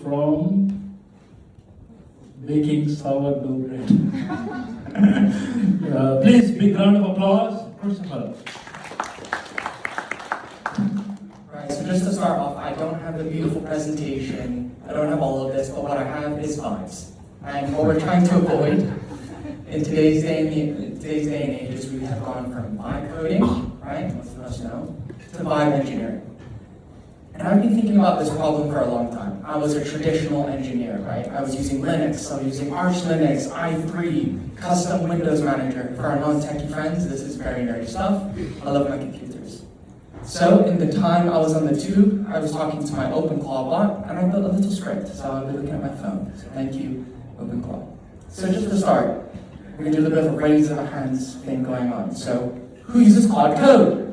from baking sourdough bread. Please, big round of applause, Christopher. Right, so just to start off, I don't have a beautiful presentation, I don't have all of this, but what I have is vibes. And what we're trying to avoid in today's day and age is we have gone from vibe coding, right, most of us know, to vibe engineering. And I've been thinking about this problem for a long time. I was a traditional engineer, right? I was using Linux, I was using Arch Linux, i3, custom Windows Manager. For our non-techie friends, this is very nerdy stuff. I love my computers. So in the time I was on the tube, I was talking to my OpenClaw bot, and I built a little script. So I'll be looking at my phone. So thank you, OpenClaw. So just to start, we're going to do a little bit of a raise of hands thing going on. So who uses Claude Code?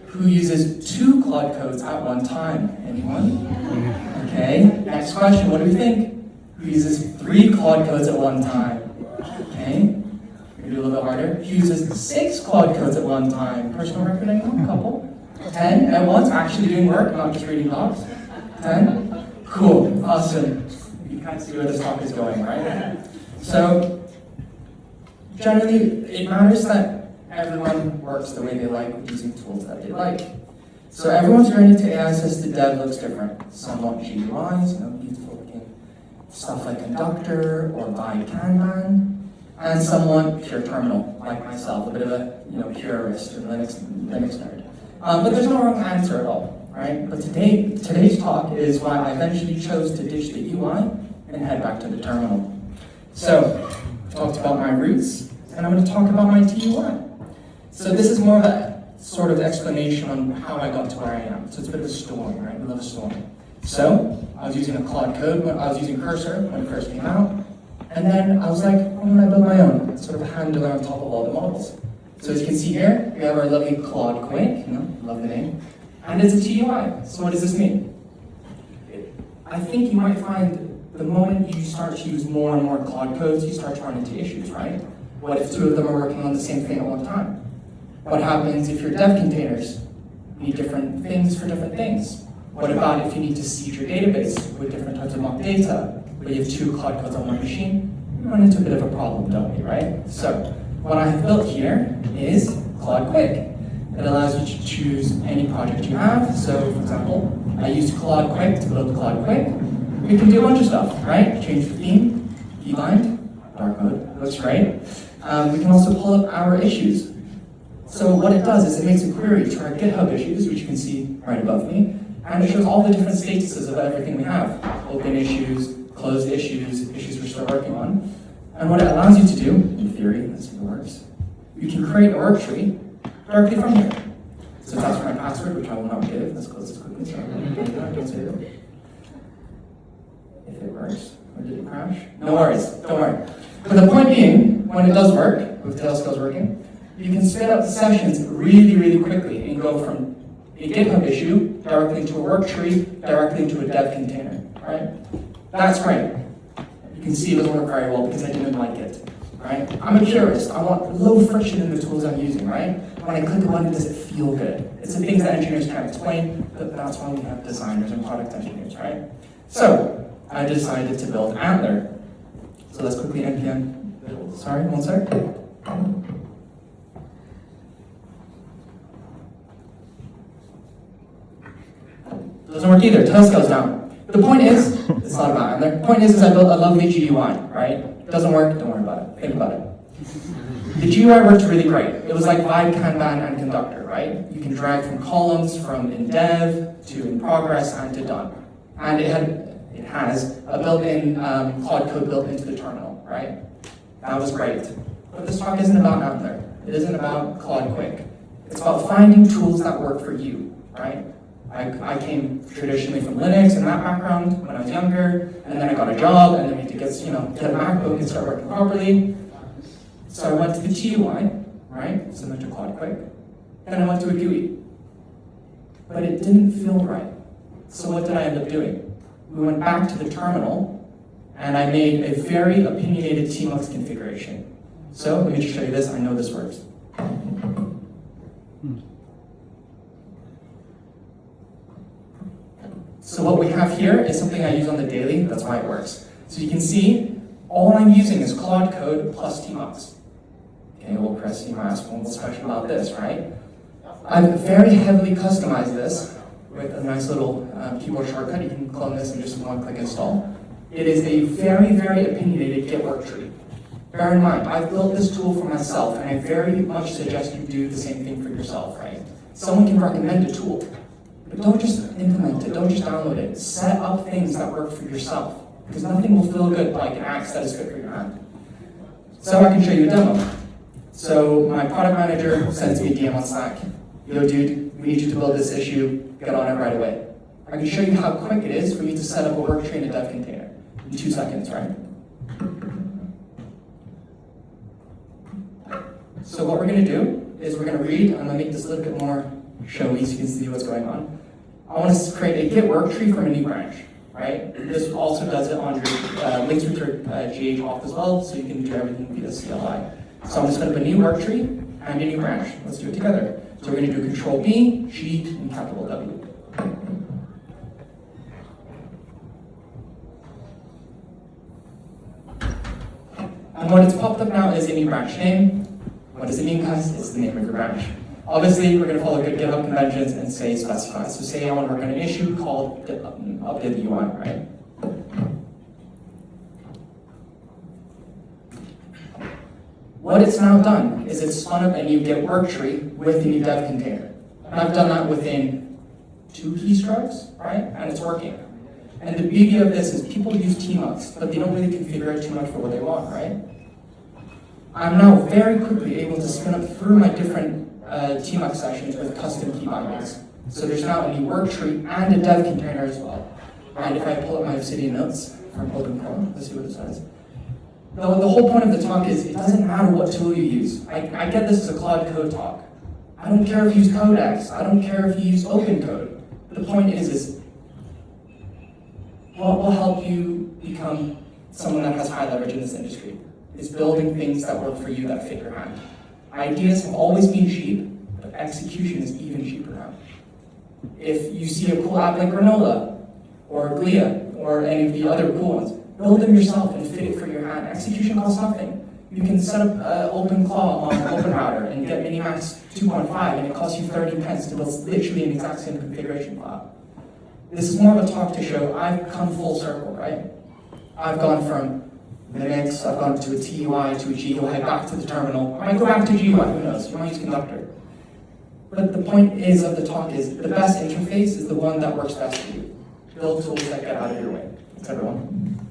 Who uses 2 Claude codes at one time? Anyone? Okay, next question, what do we think? Who uses 3 Claude codes at one time? Okay, we're gonna do a little bit harder. Who uses 6 Claude codes at one time? Personal record, anyone? A couple? 10 at once, actually doing work, not just reading logs? 10? Cool, awesome. You can see where this talk is going, right? So, generally, it matters that everyone works the way they like with using tools that they like. So everyone's journey to AI-assisted dev looks different. Some want GUIs, beautiful looking stuff like Conductor or by Kanban, and some want pure terminal, like myself, a bit of a purist or Linux nerd. But there's no wrong answer at all, right? But today's talk is why I eventually chose to ditch the UI and head back to the terminal. So, I talked about my roots, and I'm going to talk about my TUI. So this is more of a sort of explanation on how I got to where I am. So it's a bit of a story, right? We love a story. So I was using a Claude code, I was using Cursor when it first came out. And then I was like, why don't I build my own? Sort of handler on top of all the models. So as you can see here, we have our lovely Claude Quick, love the name. And it's a TUI. So what does this mean? I think you might find the moment you start to use more and more Claude codes, you start to run into issues, right? What if 2 of them are working on the same thing at one time? What happens if your dev containers need different things for different things? What about if you need to seed your database with different types of mock data, but you have 2 Claude codes on one machine? We run into a bit of a problem, don't we, right? So, what I have built here is Claude Quick. It allows you to choose any project you have. So, for example, I used Claude Quick to build Claude Quick. We can do a bunch of stuff, right? Change the theme, keybind, dark mode, looks great. We can also pull up our issues. So what it does is it makes a query to our GitHub issues, which you can see right above me, and it shows all the different statuses of everything we have. Open issues, closed issues, issues we're still working on. And what it allows you to do, in theory, let's see if it works, you can create a work tree directly from here. So that's my password, which I will not give. Let's close this quickly so don't say that. If it works, or did it crash? No worries, don't worry. But the point being, when it does work, with tail skills working, you can spin up the sessions really, really quickly and go from a GitHub issue directly into a work tree, directly into a dev container, right? That's great. You can see it doesn't work very well because I didn't like it, right? I'm a purist. I want low friction in the tools I'm using, right? When I click a button, does it feel good? It's the things that engineers can't explain, but that's why we have designers and product engineers, right? So, I decided to build Antler. So let's quickly npm build. Sorry, one sec. Doesn't work either, tail scales down. The point is, it's not about Antler. The point is I built a lovely GUI, right? It doesn't work, don't worry about it. Think about it. The GUI worked really great. It was like Vibe, Kanban, and Conductor, right? You can drag from columns from in dev to in progress and to done. And it has a built-in Claude code built into the terminal, right? That was great. But this talk isn't about Antler. It isn't about Claude Quick. It's about finding tools that work for you, right? I came traditionally from Linux and that background when I was younger, and then I got a job, and then we had to get a MacBook and start working properly. So I went to the TUI, right, similar to Claude Quick. Then I went to a GUI. But it didn't feel right. So what did I end up doing? We went back to the terminal, and I made a very opinionated tmux configuration. So let me just show you this. I know this works. So what we have here is something I use on the daily, that's why it works. So you can see, all I'm using is Claude code plus tmux. Okay, well, Chris, you might ask, well, what's special about this, right? I've very heavily customized this with a nice little keyboard shortcut. You can clone this and just one-click install. It is a very, very opinionated Git work tree. Bear in mind, I've built this tool for myself, and I very much suggest you do the same thing for yourself, right? Someone can recommend a tool, but don't just implement it, don't just download it. Set up things that work for yourself, because nothing will feel good like an axe that is good for your hand. So I can show you a demo. So my product manager sends me a DM on Slack. Yo, dude, we need you to build this issue, get on it right away. I can show you how quick it is for you to set up a work tree in a dev container in 2 seconds, right? So what we're going to do is we're going to read. I'm going to make this a little bit more showy so you can see what's going on. I want to create a Git work tree from a new branch, right? This also does it on your links with your GH auth as well, so you can do everything via CLI. So I'm just going to put a new work tree and a new branch. Let's do it together. So we're going to do Control B, G, and capital W. And what it's popped up now is a new branch name. What does it mean, guys? It's the name of your branch. Obviously, we're going to follow good GitHub conventions and say specify. So say I want to work on an issue called update the UI, right? What it's now done is it's spun up a new Git work tree with a new dev container. And I've done that within 2 keystrokes, right? And it's working. And the beauty of this is people use tmux, but they don't really configure it too much for what they want, right? I'm now very quickly able to spin up through my different tmux sessions with custom key bindings. So there's now a new work tree and a dev container as well. And if I pull up my Obsidian notes from OpenCore, let's see what it says. The whole point of the talk is it doesn't matter what tool you use. I get this as a Claude code talk. I don't care if you use Codex. I don't care if you use OpenCode. The point is what will help you become someone that has high leverage in this industry is building things that work for you that fit your hand. Ideas have always been cheap, but execution is even cheaper now. If you see a cool app like Granola, or Glia, or any of the other cool ones, build them yourself and fit it for your hand. Execution costs nothing. You can set up OpenClaw on OpenRouter and get Minimax 2.5, and it costs you 30 pence to build literally an exact same configuration file. This is more of a talk to show I've come full circle, right? I've gone from Linux, I've gone to a TUI, to a GUI, back to the terminal. I might go back to GUI, who knows? You might use Conductor. But the point is of the talk is the best interface is the one that works best for you. Build tools that get out of your way. Thanks, everyone.